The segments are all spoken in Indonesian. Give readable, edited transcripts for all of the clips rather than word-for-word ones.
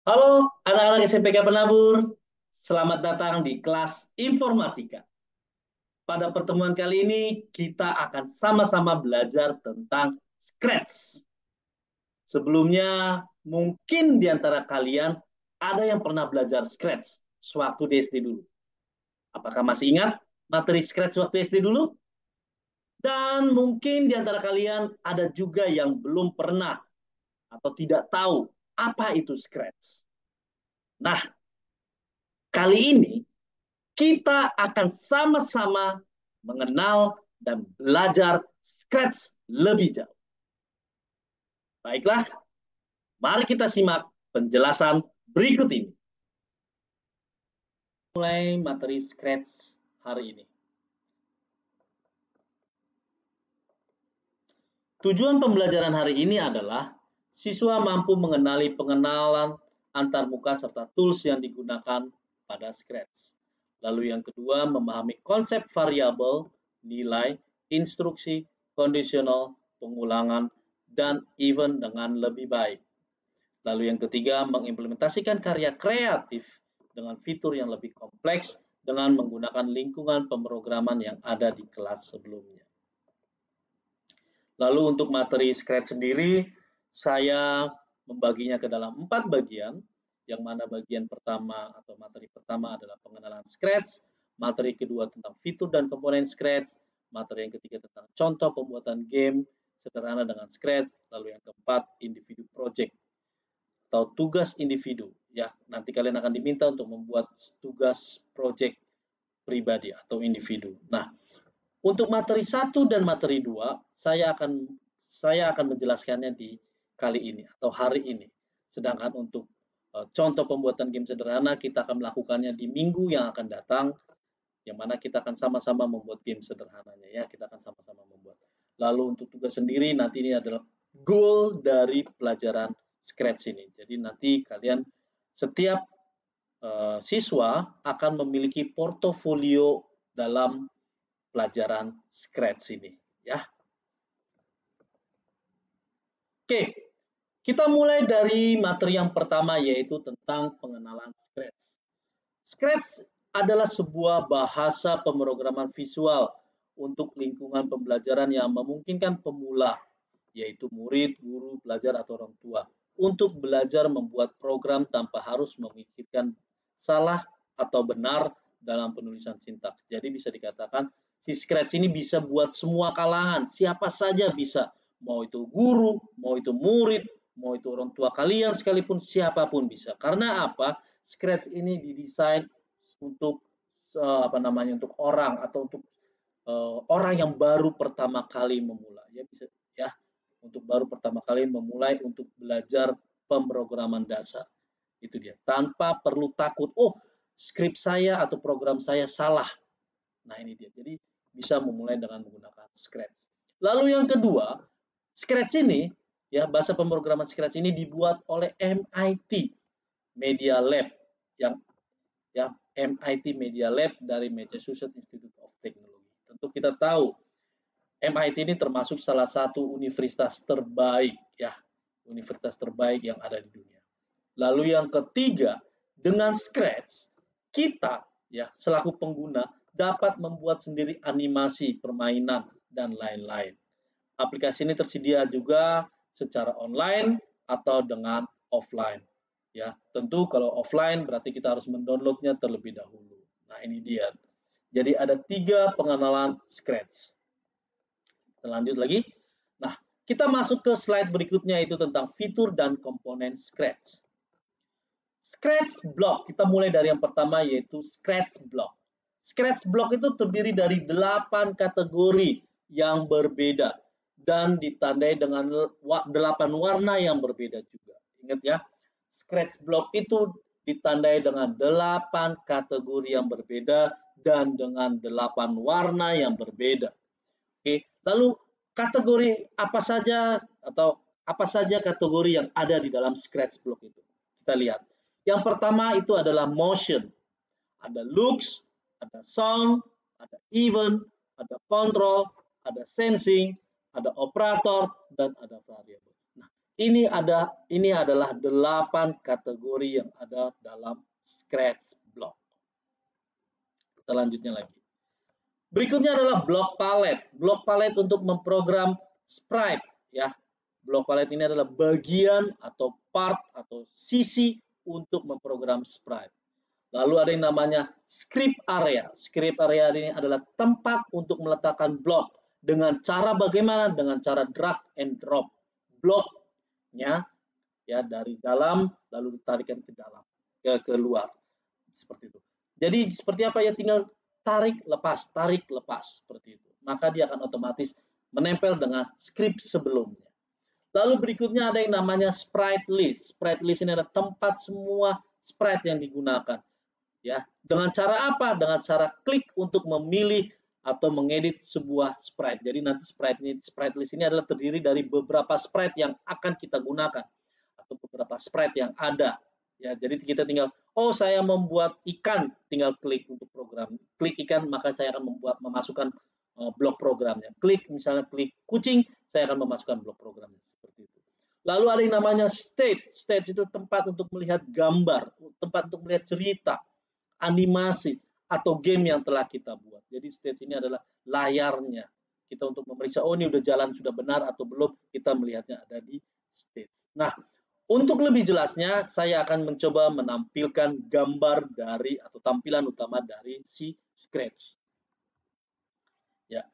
Halo anak-anak SMPK Penabur, selamat datang di kelas informatika. Pada pertemuan kali ini kita akan sama-sama belajar tentang Scratch. Sebelumnya mungkin di antara kalian ada yang pernah belajar Scratch sewaktu di SD dulu. Apakah masih ingat materi Scratch waktu SD dulu? Dan mungkin di antara kalian ada juga yang belum pernah atau tidak tahu apa itu Scratch. Nah, kali ini kita akan sama-sama mengenal dan belajar Scratch lebih jauh. Baiklah, mari kita simak penjelasan berikut ini. Mulai materi Scratch hari ini. Tujuan pembelajaran hari ini adalah siswa mampu mengenali pengenalan antarmuka serta tools yang digunakan pada Scratch. Lalu yang kedua, memahami konsep variabel, nilai, instruksi, kondisional, pengulangan, dan event dengan lebih baik. Lalu yang ketiga, mengimplementasikan karya kreatif dengan fitur yang lebih kompleks dengan menggunakan lingkungan pemrograman yang ada di kelas sebelumnya. Lalu untuk materi Scratch sendiri, saya membaginya ke dalam 4 bagian, yang mana bagian pertama atau materi pertama adalah pengenalan Scratch, materi kedua tentang fitur dan komponen Scratch, materi yang ketiga tentang contoh pembuatan game sederhana dengan Scratch, lalu yang keempat individu project atau tugas individu. Ya, nanti kalian akan diminta untuk membuat tugas project pribadi atau individu. Nah, untuk materi 1 dan materi 2, saya akan menjelaskannya di kali ini atau hari ini. Sedangkan untuk contoh pembuatan game sederhana kita akan melakukannya di minggu yang akan datang, yang mana kita akan sama-sama membuat game sederhananya ya, kita akan sama-sama membuat. Lalu untuk tugas sendiri nanti ini adalah goal dari pelajaran Scratch ini. Jadi nanti kalian setiap siswa akan memiliki portofolio dalam pelajaran Scratch ini ya. Oke, kita mulai dari materi yang pertama yaitu tentang pengenalan Scratch. Scratch adalah sebuah bahasa pemrograman visual untuk lingkungan pembelajaran yang memungkinkan pemula, yaitu murid, guru, pelajar, atau orang tua, untuk belajar membuat program tanpa harus memikirkan salah atau benar dalam penulisan sintaks. Jadi bisa dikatakan si Scratch ini bisa buat semua kalangan, siapa saja bisa, mau itu guru, mau itu murid, mau itu orang tua kalian sekalipun, siapapun bisa. Karena apa? Scratch ini didesain untuk untuk orang atau untuk orang yang baru pertama kali memulai ya, bisa ya, untuk baru pertama kali memulai untuk belajar pemrograman dasar. Itu dia, tanpa perlu takut, oh skrip saya atau program saya salah. Nah ini dia, jadi bisa memulai dengan menggunakan Scratch. Lalu yang kedua, Scratch ini ya, bahasa pemrograman Scratch ini dibuat oleh MIT Media Lab, yang ya, MIT Media Lab dari Massachusetts Institute of Technology. Tentu kita tahu MIT ini termasuk salah satu universitas terbaik ya, universitas terbaik yang ada di dunia. Lalu yang ketiga, dengan Scratch kita ya selaku pengguna dapat membuat sendiri animasi, permainan dan lain-lain. Aplikasi ini tersedia juga secara online atau dengan offline. Ya, tentu kalau offline berarti kita harus mendownloadnya terlebih dahulu. Nah, ini dia. Jadi ada 3 pengenalan Scratch. Kita lanjut lagi. Nah, kita masuk ke slide berikutnya itu tentang fitur dan komponen Scratch. Scratch block, kita mulai dari yang pertama yaitu Scratch block. Scratch block itu terdiri dari 8 kategori yang berbeda dan ditandai dengan 8 warna yang berbeda juga. Ingat ya, Scratch block itu ditandai dengan 8 kategori yang berbeda dan dengan 8 warna yang berbeda. Oke, lalu kategori apa saja atau apa saja kategori yang ada di dalam Scratch block itu? Kita lihat. Yang pertama itu adalah motion. Ada looks, ada sound, ada event, ada control, ada sensing, ada operator, dan ada variable. Nah, Ini adalah 8 kategori yang ada dalam Scratch Block. Kita lanjutnya lagi. Berikutnya adalah block palette. Block palette untuk memprogram sprite ya. Block palette ini adalah bagian atau part atau sisi untuk memprogram sprite. Lalu ada yang namanya script area. Script area ini adalah tempat untuk meletakkan blok dengan cara bagaimana? Dengan cara drag and drop bloknya ya dari dalam lalu ditarikan ke dalam ke luar seperti itu. Jadi seperti apa ya, tinggal tarik lepas seperti itu. Maka dia akan otomatis menempel dengan script sebelumnya. Lalu berikutnya ada yang namanya sprite list. Sprite list ini adalah tempat semua sprite yang digunakan. Ya, dengan cara apa? Dengan cara klik untuk memilih atau mengedit sebuah sprite. Jadi nanti sprite list ini adalah terdiri dari beberapa sprite yang akan kita gunakan atau beberapa sprite yang ada. Ya, jadi kita tinggal, oh saya membuat ikan, tinggal klik untuk program. Klik ikan, maka saya akan memasukkan blok programnya. Klik misalnya klik kucing, saya akan memasukkan blok programnya seperti itu. Lalu ada yang namanya stage. Stage itu tempat untuk melihat gambar, tempat untuk melihat cerita, animasi atau game yang telah kita buat. Jadi stage ini adalah layarnya. Kita untuk memeriksa, oh ini udah jalan sudah benar atau belum, kita melihatnya ada di stage. Nah, untuk lebih jelasnya, saya akan mencoba menampilkan gambar dari atau tampilan utama dari si Scratch. Ya.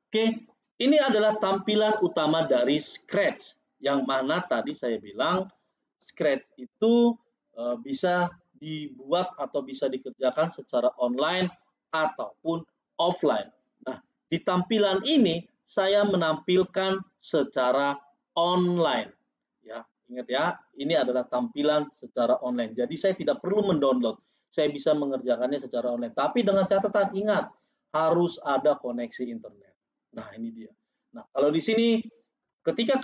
Oke, ini adalah tampilan utama dari Scratch. Yang mana tadi saya bilang Scratch itu bisa dibuat atau bisa dikerjakan secara online ataupun offline. Nah, di tampilan ini saya menampilkan secara online. Ya, ingat ya, ini adalah tampilan secara online. Jadi saya tidak perlu mendownload. Saya bisa mengerjakannya secara online. Tapi dengan catatan ingat, harus ada koneksi internet. Nah, ini dia. Nah, kalau di sini ketika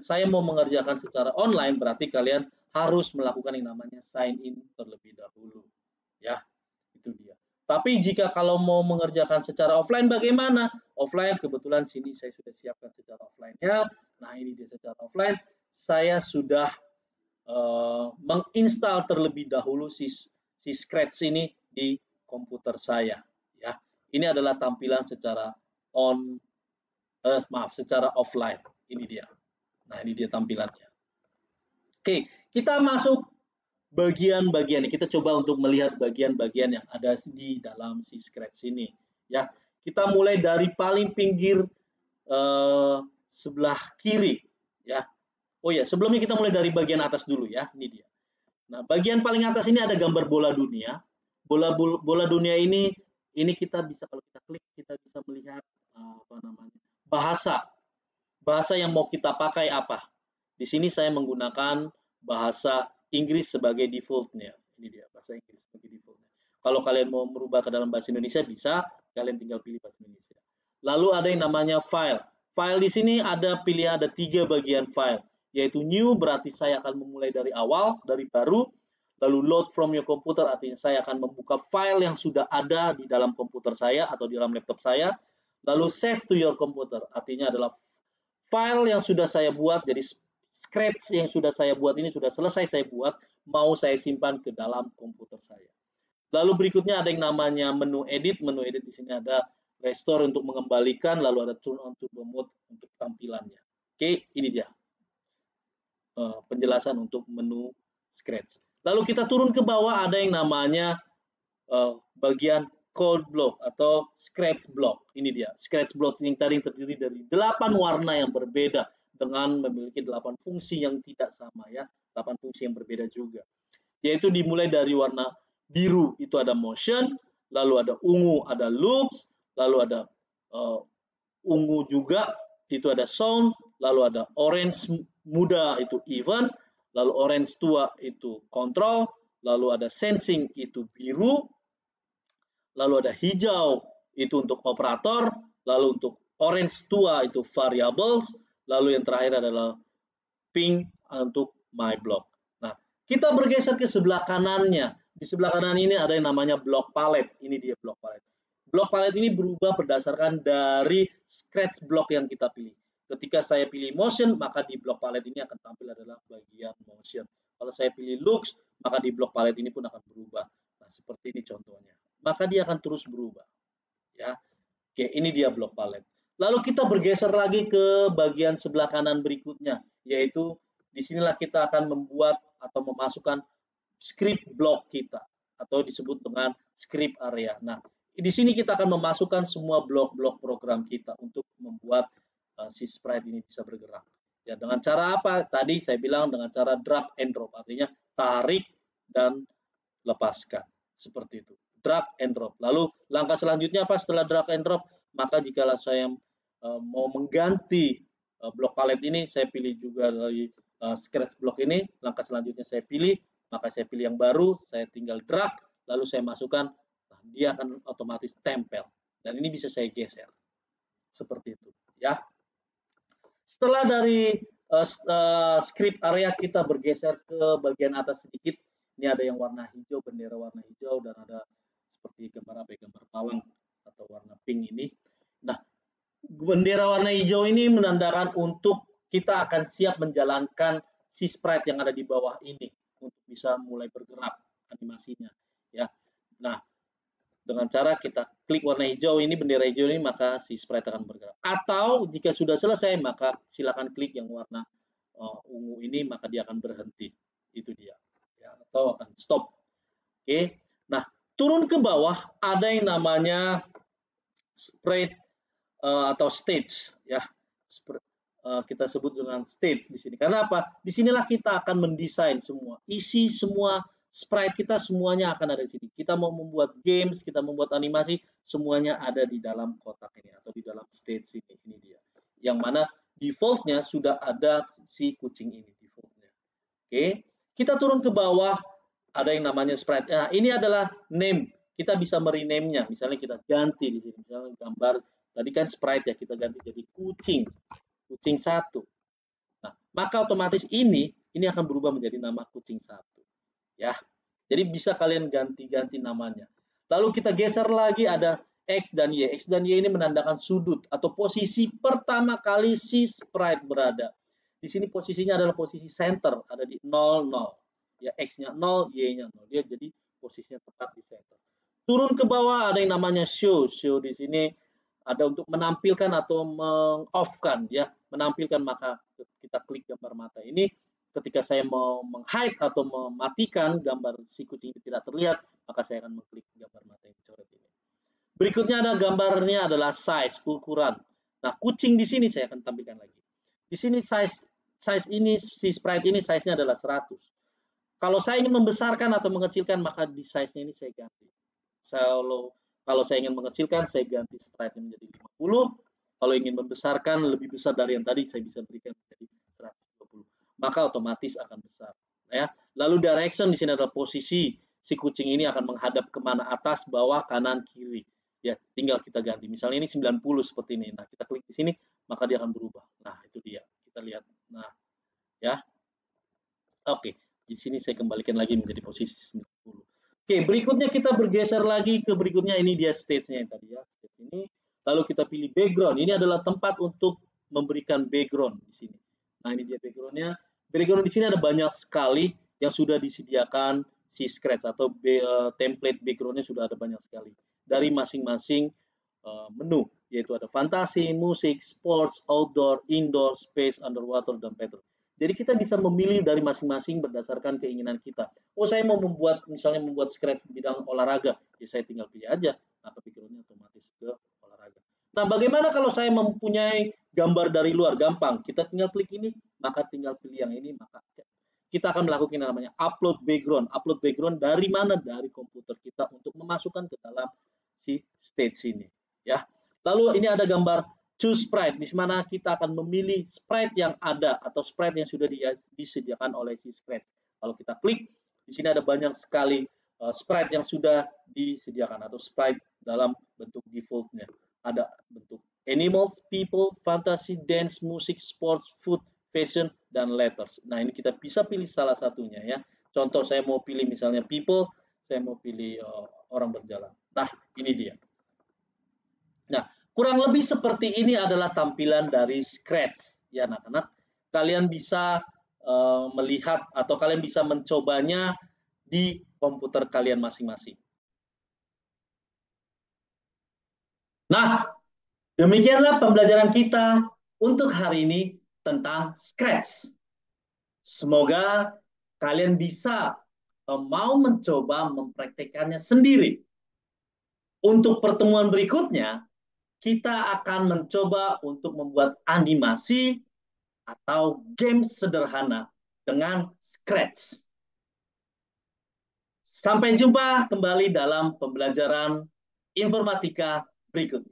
saya mau mengerjakan secara online, berarti kalian harus melakukan yang namanya sign in terlebih dahulu. Ya, itu dia. Tapi jika kalau mau mengerjakan secara offline bagaimana? Offline kebetulan sini saya sudah siapkan secara offline-nya. Nah, ini dia secara offline. Saya sudah menginstal terlebih dahulu si Scratch ini di komputer saya. Ya, ini adalah tampilan secara secara offline. Ini dia. Nah, ini dia tampilannya. Oke, kita masuk bagian-bagian. Kita coba untuk melihat bagian-bagian yang ada di dalam si Scratch ini. Ya, kita mulai dari paling pinggir sebelah kiri. Ya. Oh ya, sebelumnya kita mulai dari bagian atas dulu ya. Ini dia. Nah, bagian paling atas ini ada gambar bola dunia. Bola dunia ini kita bisa, kalau kita klik kita bisa melihat apa namanya, bahasa yang mau kita pakai apa. Di sini saya menggunakan bahasa Inggris sebagai defaultnya. Ini dia bahasa Inggris sebagai defaultnya. Kalau kalian mau merubah ke dalam bahasa Indonesia bisa, kalian tinggal pilih bahasa Indonesia. Lalu ada yang namanya file. File di sini ada pilihan, ada 3 bagian file, yaitu new berarti saya akan memulai dari awal, dari baru. Lalu load from your computer artinya saya akan membuka file yang sudah ada di dalam komputer saya atau di dalam laptop saya. Lalu save to your computer artinya adalah file yang sudah saya buat, jadi Scratch yang sudah saya buat ini sudah selesai saya buat, mau saya simpan ke dalam komputer saya. Lalu berikutnya ada yang namanya menu edit. Menu edit di sini ada restore untuk mengembalikan, lalu ada turn on turbo mode untuk tampilannya. Oke, ini dia penjelasan untuk menu Scratch. Lalu kita turun ke bawah, ada yang namanya bagian code block atau Scratch block. Ini dia, Scratch block yang tadi terdiri dari 8 warna yang berbeda dengan memiliki 8 fungsi yang tidak sama ya, 8 fungsi yang berbeda juga. Yaitu dimulai dari warna biru itu ada motion, lalu ada ungu ada looks, lalu ada ungu juga itu ada sound, lalu ada orange muda itu event, lalu orange tua itu control, lalu ada sensing itu biru, lalu ada hijau itu untuk operator, lalu untuk orange tua itu variables, lalu yang terakhir adalah pink untuk my block. Nah, kita bergeser ke sebelah kanannya. Di sebelah kanan ini ada yang namanya block palette. Ini dia block palette. Block palette ini berubah berdasarkan dari Scratch block yang kita pilih. Ketika saya pilih motion, maka di blok palet ini akan tampil adalah bagian motion. Kalau saya pilih looks, maka di blok palet ini pun akan berubah. Nah, seperti ini contohnya. Maka dia akan terus berubah. Ya, oke, ini dia blok palet. Lalu kita bergeser lagi ke bagian sebelah kanan berikutnya, yaitu disinilah kita akan membuat atau memasukkan script block kita atau disebut dengan script area. Nah, di sini kita akan memasukkan semua blok-blok program kita untuk membuat si sprite ini bisa bergerak. Ya, dengan cara apa? Tadi saya bilang dengan cara drag and drop, artinya tarik dan lepaskan. Seperti itu. Drag and drop. Lalu langkah selanjutnya apa setelah drag and drop? Maka jika saya mau mengganti blok palet ini, saya pilih juga dari scratch block ini. Langkah selanjutnya saya pilih, maka saya pilih yang baru, saya tinggal drag, lalu saya masukkan, nah, dia akan otomatis tempel. Dan ini bisa saya geser. Seperti itu. Ya. Setelah dari script area, kita bergeser ke bagian atas sedikit. Ini ada yang warna hijau, bendera warna hijau, dan ada seperti gambar apa ya, gambar pawang atau warna pink ini. Nah, bendera warna hijau ini menandakan untuk kita akan siap menjalankan si sprite yang ada di bawah ini untuk bisa mulai bergerak animasinya. Ya, nah dengan cara kita klik warna hijau ini, bendera hijau ini, maka si sprite akan bergerak. Atau jika sudah selesai, maka silakan klik yang warna ungu ini, maka dia akan berhenti. Itu dia. Ya, atau akan stop. Oke. Nah, turun ke bawah ada yang namanya sprite atau stage, ya. Kita sebut dengan stage di sini. Karena apa? Disinilah kita akan mendesain semua. Isi semua sprite kita semuanya akan ada di sini. Kita mau membuat games, kita membuat animasi, semuanya ada di dalam kotak ini atau di dalam stage ini. Ini dia. Yang mana defaultnya sudah ada si kucing ini defaultnya. Oke, kita turun ke bawah ada yang namanya sprite. Nah, ini adalah name. Kita bisa merename-nya. Misalnya kita ganti di sini. Misalnya gambar tadi kan sprite ya, kita ganti jadi kucing. Kucing 1. Nah, maka otomatis ini akan berubah menjadi nama kucing 1. Ya. Jadi bisa kalian ganti-ganti namanya. Lalu kita geser lagi ada X dan Y. X dan Y ini menandakan sudut atau posisi pertama kali si sprite berada. Di sini posisinya adalah posisi center, ada di 0, 0. Ya, X-nya 0, Y-nya 0. Dia jadi posisinya tepat di center. Turun ke bawah ada yang namanya show. Show di sini ada untuk menampilkan atau meng-off-kan, ya, menampilkan, maka kita klik gambar mata ini. Ketika saya mau meng-hide atau mematikan gambar si kucing ini tidak terlihat, maka saya akan mengklik gambar mata yang dicoret ini. Berikutnya ada gambarnya adalah size, ukuran. Nah, kucing di sini saya akan tampilkan lagi. Di sini size ini, si sprite ini size-nya adalah 100. Kalau saya ingin membesarkan atau mengecilkan, maka di size-nya ini saya ganti. Kalau saya ingin mengecilkan, saya ganti sprite menjadi 50. Kalau ingin membesarkan lebih besar dari yang tadi, saya bisa berikan menjadi 120. Maka otomatis akan besar. Ya. Lalu direction di sini adalah posisi si kucing ini akan menghadap kemana, atas, bawah, kanan, kiri. Ya, tinggal kita ganti. Misalnya ini 90 seperti ini. Nah, kita klik di sini, maka dia akan berubah. Nah, itu dia. Kita lihat. Nah, ya. Oke, di sini saya kembalikan lagi menjadi posisi 90. Oke, berikutnya kita bergeser lagi ke berikutnya, ini dia stage-nya tadi ya. Stage ini. Lalu kita pilih background. Ini adalah tempat untuk memberikan background di sini. Nah, ini dia background-nya. Background di sini ada banyak sekali yang sudah disediakan si Scratch atau template background-nya sudah ada banyak sekali dari masing-masing menu, yaitu ada fantasi, musik, sports, outdoor, indoor, space, underwater, dan pattern. Jadi kita bisa memilih dari masing-masing berdasarkan keinginan kita. Oh, saya mau misalnya membuat Scratch bidang olahraga, ya saya tinggal pilih aja, maka background-nya otomatis ke olahraga. Nah, bagaimana kalau saya mempunyai gambar dari luar? Gampang, kita tinggal klik ini, maka tinggal pilih yang ini, maka kita akan melakukan yang namanya upload background. Upload background dari mana? Dari komputer kita untuk memasukkan ke dalam si stage ini. Ya. Lalu ini ada gambar choose sprite, di mana kita akan memilih sprite yang ada atau sprite yang sudah disediakan oleh si Scratch. Kalau kita klik, di sini ada banyak sekali sprite yang sudah disediakan atau sprite dalam bentuk defaultnya. Ada bentuk animals, people, fantasy, dance, music, sports, food, fashion, dan letters. Nah, ini kita bisa pilih salah satunya ya. Contoh saya mau pilih misalnya people, saya mau pilih orang berjalan. Nah, ini dia. Nah, Kurang lebih seperti ini adalah tampilan dari Scratch. Ya, anak-anak, kalian bisa melihat atau kalian bisa mencobanya di komputer kalian masing-masing. Nah, demikianlah pembelajaran kita untuk hari ini tentang Scratch. Semoga kalian bisa atau mau mencoba mempraktekannya sendiri. Untuk pertemuan berikutnya, kita akan mencoba untuk membuat animasi atau game sederhana dengan Scratch. Sampai jumpa kembali dalam pembelajaran informatika berikutnya.